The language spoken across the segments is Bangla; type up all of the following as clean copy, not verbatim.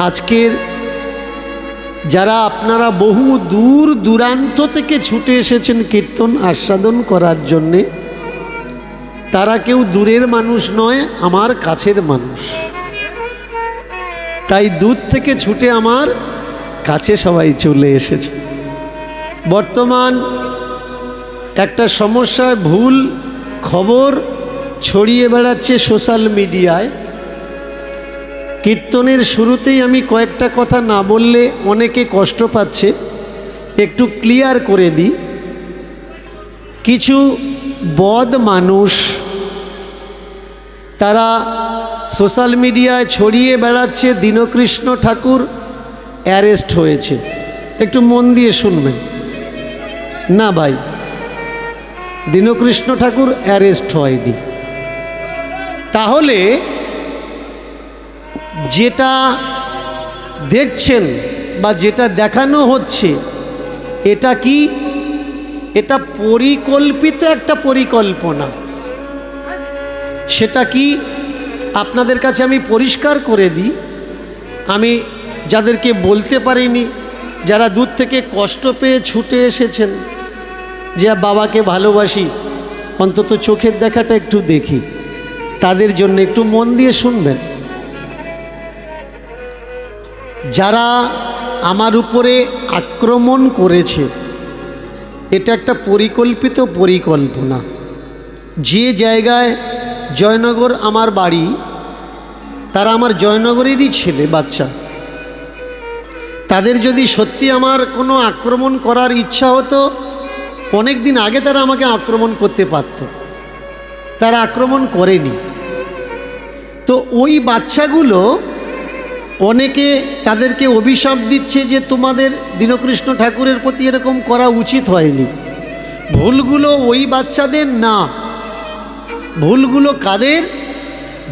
আজকের যারা আপনারা বহু দূর দূরান্ত থেকে ছুটে এসেছেন কীর্তন আস্বাদন করার জন্যে, তারা কেউ দূরের মানুষ নয়, আমার কাছের মানুষ। তাই দূর থেকে ছুটে আমার কাছে সবাই চলে এসেছে। বর্তমান একটা সমস্যায় ভুল খবর ছড়িয়ে বেড়াচ্ছে সোশ্যাল মিডিয়ায়। কীর্তনের শুরুতেই আমি কয়েকটা কথা না বললে অনেকে কষ্ট পাচ্ছে, একটু ক্লিয়ার করে দিই। কিছু বদ মানুষ তারা সোশ্যাল মিডিয়ায় ছড়িয়ে বেড়াচ্ছে দীনকৃষ্ণ ঠাকুর অ্যারেস্ট হয়েছে। একটু মন দিয়ে শুনবেন। না ভাই, দীনকৃষ্ণ ঠাকুর অ্যারেস্ট হয়নি। তাহলে যেটা দেখছেন বা যেটা দেখানো হচ্ছে এটা কি? এটা পরিকল্পিত একটা পরিকল্পনা। সেটা কি আপনাদের কাছে আমি পরিষ্কার করে দিই। আমি যাদেরকে বলতে পারিনি, যারা দূর থেকে কষ্ট পেয়ে ছুটে এসেছেন যে বাবাকে ভালোবাসি, অন্তত চোখের দেখাটা একটু দেখি, তাদের জন্য একটু মন দিয়ে শুনবেন। যারা আমার উপরে আক্রমণ করেছে এটা একটা পরিকল্পিত পরিকল্পনা। যে জায়গায় জয়নগর আমার বাড়ি, তারা আমার জয়নগরেরই ছেলে বাচ্চা। তাদের যদি সত্যি আমার কোনো আক্রমণ করার ইচ্ছা হতো, অনেক দিন আগে তারা আমাকে আক্রমণ করতে পারত। তারা আক্রমণ করেনি। তো ওই বাচ্চাগুলো অনেকে তাদেরকে অভিশাপ দিচ্ছে যে তোমাদের দীনকৃষ্ণ ঠাকুরের প্রতি এরকম করা উচিত হয়নি। ভুলগুলো ওই বাচ্চাদের না, ভুলগুলো কাদের?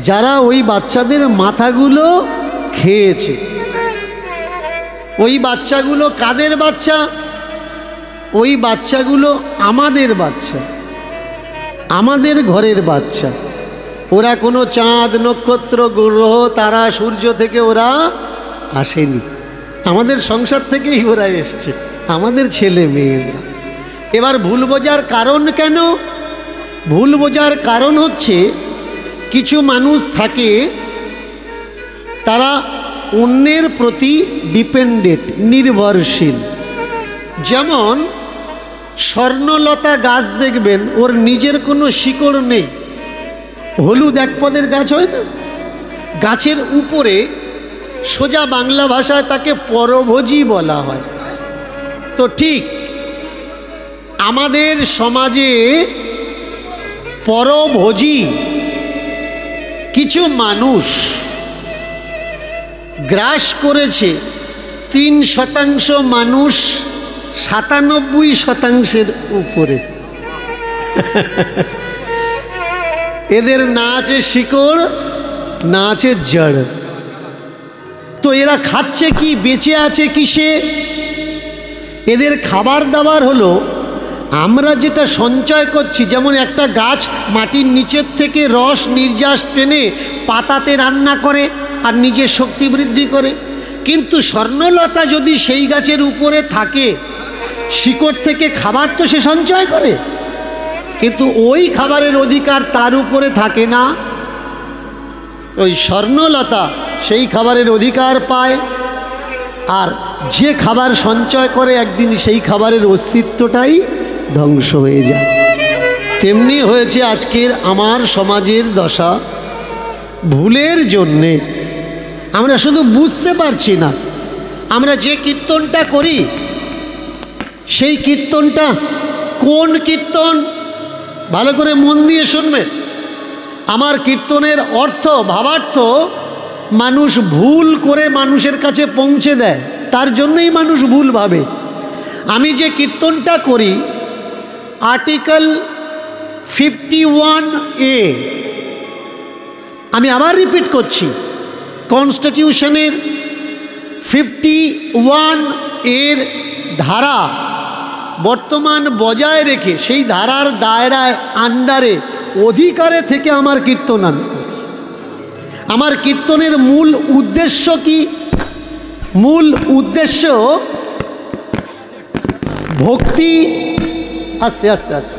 যারা ওই বাচ্চাদের মাথাগুলো খেয়েছে। ওই বাচ্চাগুলো কাদের বাচ্চা? ওই বাচ্চাগুলো আমাদের বাচ্চা, আমাদের ঘরের বাচ্চা। ওরা কোনো চাঁদ নক্ষত্র গ্রহ তারা সূর্য থেকে ওরা আসেনি, আমাদের সংসার থেকেই ওরা এসছে, আমাদের ছেলে মেয়েরা। এবার ভুল বোঝার কারণ কেন? ভুল বোঝার কারণ হচ্ছে কিছু মানুষ থাকে তারা অন্যের প্রতি ডিপেন্ডেন্ট, নির্ভরশীল। যেমন স্বর্ণলতা গাছ দেখবেন, ওর নিজের কোনো শিকড় নেই। হলুদ এক পদের গাছ হয় না, গাছের উপরে সোজা বাংলা ভাষায় তাকে পরভোজী বলা হয়। তো ঠিক আমাদের সমাজে পরভোজী কিছু মানুষ গ্রাস করেছে 3% মানুষ 97% উপরে। এদের না আছে শিকড়, না আছে জড়। তো এরা খাচ্ছে কি, বেঁচে আছে কিসে? এদের খাবার দাবার হলো আমরা যেটা সঞ্চয় করছি। যেমন একটা গাছ মাটির নিচের থেকে রস নির্যাস টেনে পাতাতে রান্না করে আর নিজের শক্তি বৃদ্ধি করে। কিন্তু স্বর্ণলতা যদি সেই গাছের উপরে থাকে, শিকড় থেকে খাবার তো সে সঞ্চয় করে, কিন্তু ওই খাবারের অধিকার তার উপরে থাকে না। ওই স্বর্ণলতা সেই খাবারের অধিকার পায়, আর যে খাবার সঞ্চয় করে একদিন সেই খাবারের অস্তিত্বটাই ধ্বংস হয়ে যায়। তেমনি হয়েছে আজকের আমার সমাজের দশা। ভুলের জন্যে আমরা শুধু বুঝতে পারছি না। আমরা যে কীর্তনটা করি সেই কীর্তনটা কোন কীর্তন? ভালো করে মন দিয়ে শুনবে। আমার কীর্তনের অর্থ, ভাবার্থ মানুষ ভুল করে মানুষের কাছে পৌঁছে দেয়, তার জন্যই মানুষ ভুল ভাবে। আমি যে কীর্তনটা করি আর্টিকেল 51A, আমি আবার রিপিট করছি, কনস্টিটিউশনের 51 এর ধারা বর্তমান বজায় রেখে সেই ধারার দায়রায় আন্ডারে অধিকারে থেকে আমার কীর্তন আমি করি। আমার কীর্তনের মূল উদ্দেশ্য কি? মূল উদ্দেশ্য ভক্তি। আস্তে আস্তে আস্তে,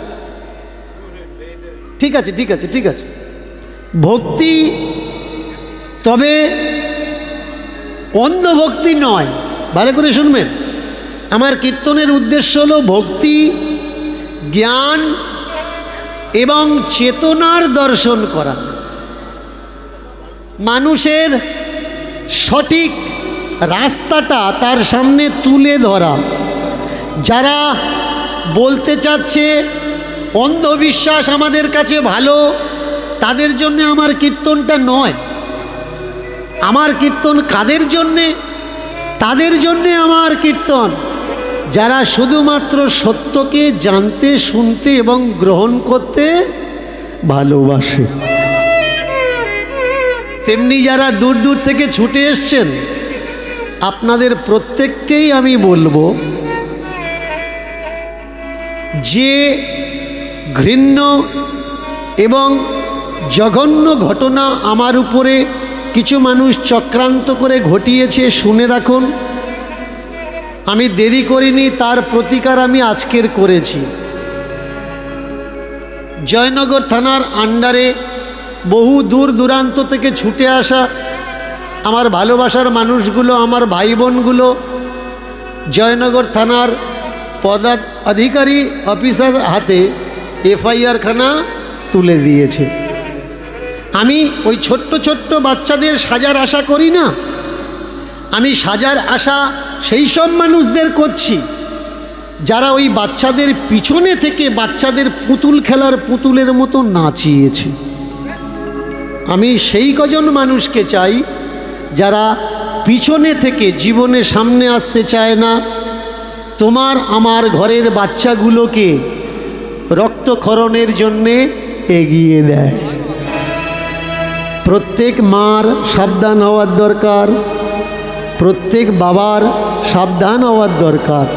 ঠিক আছে ঠিক আছে ঠিক আছে, ভক্তি, তবে অন্ধভক্তি নয়। ভালো করে শুনবেন, আমার কীর্তনের উদ্দেশ্য হলো ভক্তি, জ্ঞান এবং চেতনার দর্শন করা, মানুষের সঠিক রাস্তাটা তার সামনে তুলে ধরা। যারা বলতে চাচ্ছে অন্ধবিশ্বাস আমাদের কাছে ভালো, তাদের জন্য আমার কীর্তনটা নয়। আমার কীর্তন কাদের জন্যে? তাদের জন্যে আমার কীর্তন যারা শুধুমাত্র সত্যকে জানতে, শুনতে এবং গ্রহণ করতে ভালোবাসে। তেমনি যারা দূর দূর থেকে ছুটে এসছেন, আপনাদের প্রত্যেককেই আমি বলবো যে ঘৃণ্য এবং জঘন্য ঘটনা আমার উপরে কিছু মানুষ চক্রান্ত করে ঘটিয়েছে, শুনে রাখুন। আমি দেরি করিনি, তার প্রতিকার আমি আজকের করেছি। জয়নগর থানার আন্ডারে বহু দূর দূরান্ত থেকে ছুটে আসা আমার ভালোবাসার মানুষগুলো, আমার ভাই বোনগুলো জয়নগর থানার পদাধিকারী অফিসার হাতে এফআইআর খানা তুলে দিয়েছে। আমি ওই ছোট্ট ছোট্ট বাচ্চাদের সাজার আশা করি না, আমি সাজার আশা সেই সব মানুষদের করছি যারা ওই বাচ্চাদের পিছনে থেকে বাচ্চাদের পুতুল খেলার পুতুলের মতো নাচিয়েছে। আমি সেই কজন মানুষকে চাই যারা পিছনে থেকে জীবনে সামনে আসতে চায় না, তোমার আমার ঘরের বাচ্চাগুলোকে রক্তক্ষরণের জন্যে এগিয়ে দেয়। প্রত্যেক মার সাবধান হওয়ার দরকার, প্রত্যেক বাবার সাবধান হওয়ার দরকার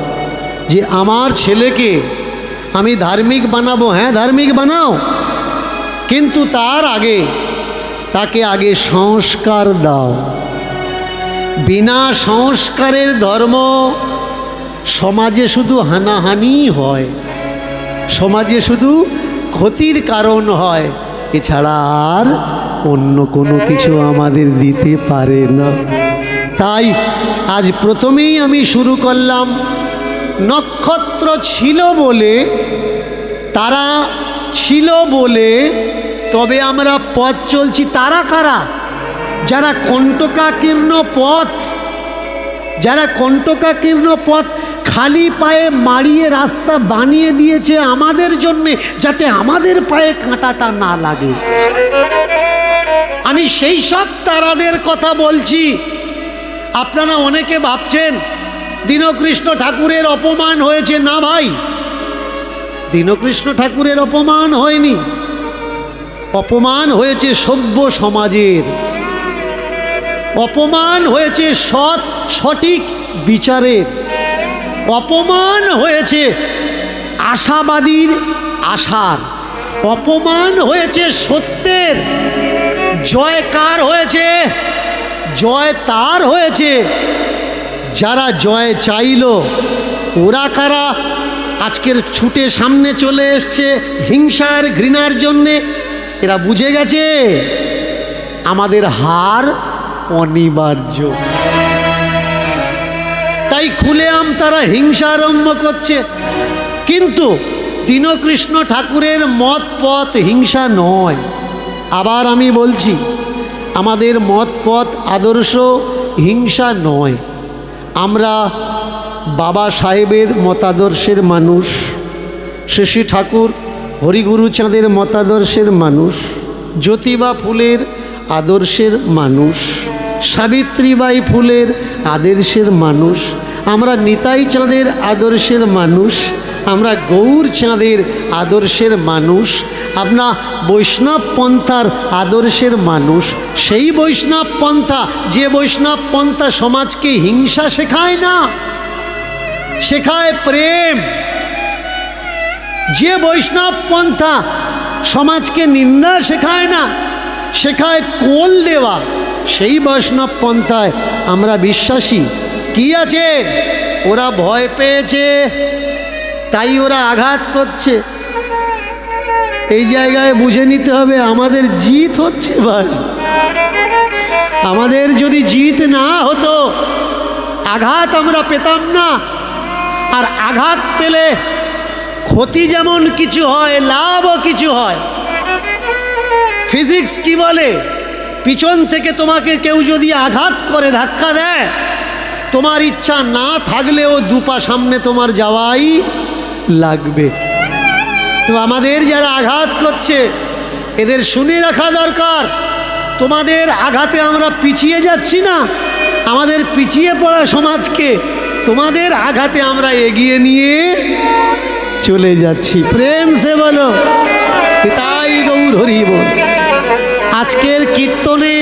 যে আমার ছেলেকে আমি ধার্মিক বানাবো। হ্যাঁ, ধার্মিক বানাও, কিন্তু তার আগে তাকে আগে সংস্কার দাও। বিনা সংস্কারের ধর্ম সমাজে শুধু হানাহানি হয়, সমাজে শুধু ক্ষতির কারণ হয়, এছাড়া আর অন্য কোনো কিছু আমাদের দিতে পারে না। তাই আজ প্রথমেই আমি শুরু করলাম, নক্ষত্র ছিল বলে, তারা ছিল বলে তবে আমরা পথ চলছি। তারা কারা? যারা কণ্টকাকীর্ণ পথ, যারা কণ্টকাকীর্ণ পথ খালি পায়ে মারিয়ে রাস্তা বানিয়ে দিয়েছে আমাদের জন্যে, যাতে আমাদের পায়ে কাঁটাটা না লাগে। আমি সেই সব তারাদের কথা বলছি। আপনারা অনেকে ভাবছেন দীনকৃষ্ণ ঠাকুরের অপমান হয়েছে। না ভাই, দীনকৃষ্ণ ঠাকুরের অপমান হয়নি, অপমান হয়েছে সভ্য সমাজের, অপমান হয়েছে সঠিক বিচারের, অপমান হয়েছে আশাবাদীর আশার, অপমান হয়েছে সত্যের। জয় কার হয়েছে? জয় তার হয়েছে যারা জয় চাইল। ওরা কারা? আজকের ছুটে সামনে চলে এসছে হিংসার ঘৃণার জন্যে। এরা বুঝে গেছে আমাদের হার অনিবার্য, তাই খুলেআম তারা হিংসা আরম্ভ করছে। কিন্তু দীনকৃষ্ণ ঠাকুরের মত পথ হিংসা নয়। আবার আমি বলছি, আমাদের মত পথ আদর্শ হিংসা নয়। আমরা বাবা সাহেবের মতাদর্শের মানুষ, শশী ঠাকুর হরিগুরু চাঁদের মতাদর্শের মানুষ, জ্যোতিবা ফুলের আদর্শের মানুষ, সাবিত্রীবাই ফুলের আদর্শের মানুষ, আমরা নিতাই চাঁদের আদর্শের মানুষ, আমরা গৌর চাঁদের আদর্শের মানুষ, আপনার বৈষ্ণব পন্থার আদর্শের মানুষ। সেই বৈষ্ণব পন্থা, যে বৈষ্ণব পন্থা সমাজকে হিংসা শেখায় না, শেখায় প্রেম। যে বৈষ্ণব পন্থা সমাজকে নিন্দা শেখায় না, শেখায় কোল দেওয়া, সেই বৈষ্ণব পন্থায় আমরা বিশ্বাসী। কি আছে? ওরা ভয় পেয়েছে, তাই ওরা আঘাত করছে। এই জায়গায় বুঝে নিতে হবে আমাদের জিত হচ্ছে ভাই। আমাদের যদি জিত না হতো, আঘাত আমরা পেতাম না। আর আঘাত পেলে ক্ষতি যেমন কিছু হয়, লাভও কিছু হয়। ফিজিক্স কি বলে? পিছন থেকে তোমাকে কেউ যদি আঘাত করে, ধাক্কা দেয়, তোমার ইচ্ছা না থাকলেও দুপা সামনে তোমার যাওয়াই লাগবে। তো আমাদের যারা আঘাত করছে এদের শুনে রাখা দরকার। তোমাদের আঘাতে আমরা পিছিয়ে যাচ্ছি না, আমাদের পিছিয়ে পড়া সমাজকে তোমাদের আঘাতে আমরা এগিয়ে নিয়ে চলে যাচ্ছি। প্রেম সে বলো তাই গৌর হরি বল। আজকের কীর্তনে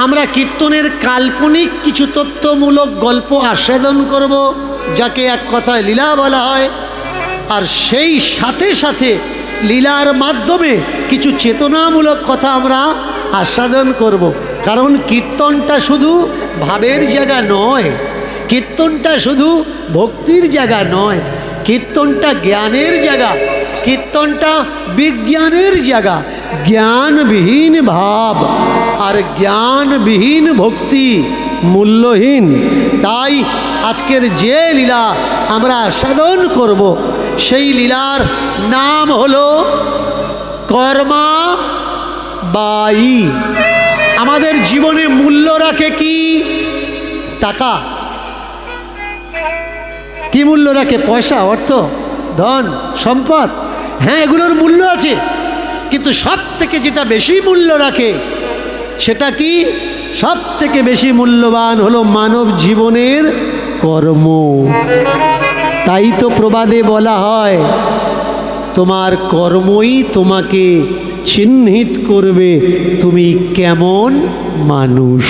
আমরা কীর্তনের কাল্পনিক কিছু তথ্যমূলক গল্প আস্বাদন করব, যাকে এক কথায় লীলা বলা হয়। আর সেই সাথে সাথে লীলার মাধ্যমে কিছু চেতনামূলক কথা আমরা আস্বাদন করব। কারণ কীর্তনটা শুধু ভাবের জায়গা নয়, কীর্তনটা শুধু ভক্তির জায়গা নয়, কীর্তনটা জ্ঞানের জায়গা, কীর্তনটা বিজ্ঞানের জায়গা। জ্ঞানবিহীন ভাব আর জ্ঞানবিহীন ভক্তি মূল্যহীন। তাই আজকের যে লীলা আমরা আস্বাদন করব, সেই লীলার নাম হলো কর্মাবায়ী। আমাদের জীবনে মূল্য রাখে কি? টাকা। কি মূল্য রাখে? পয়সা, অর্থ, ধন, সম্পদ। হ্যাঁ, এগুলোর মূল্য আছে, কিন্তু সব থেকে যেটা বেশি মূল্য রাখে সেটা কি? সব থেকে বেশি মূল্যবান হলো মানব জীবনের কর্ম। তাই তো প্রবাদে বলা হয়, তোমার কর্মই তোমাকে চিহ্নিত করবে তুমি কেমন মানুষ।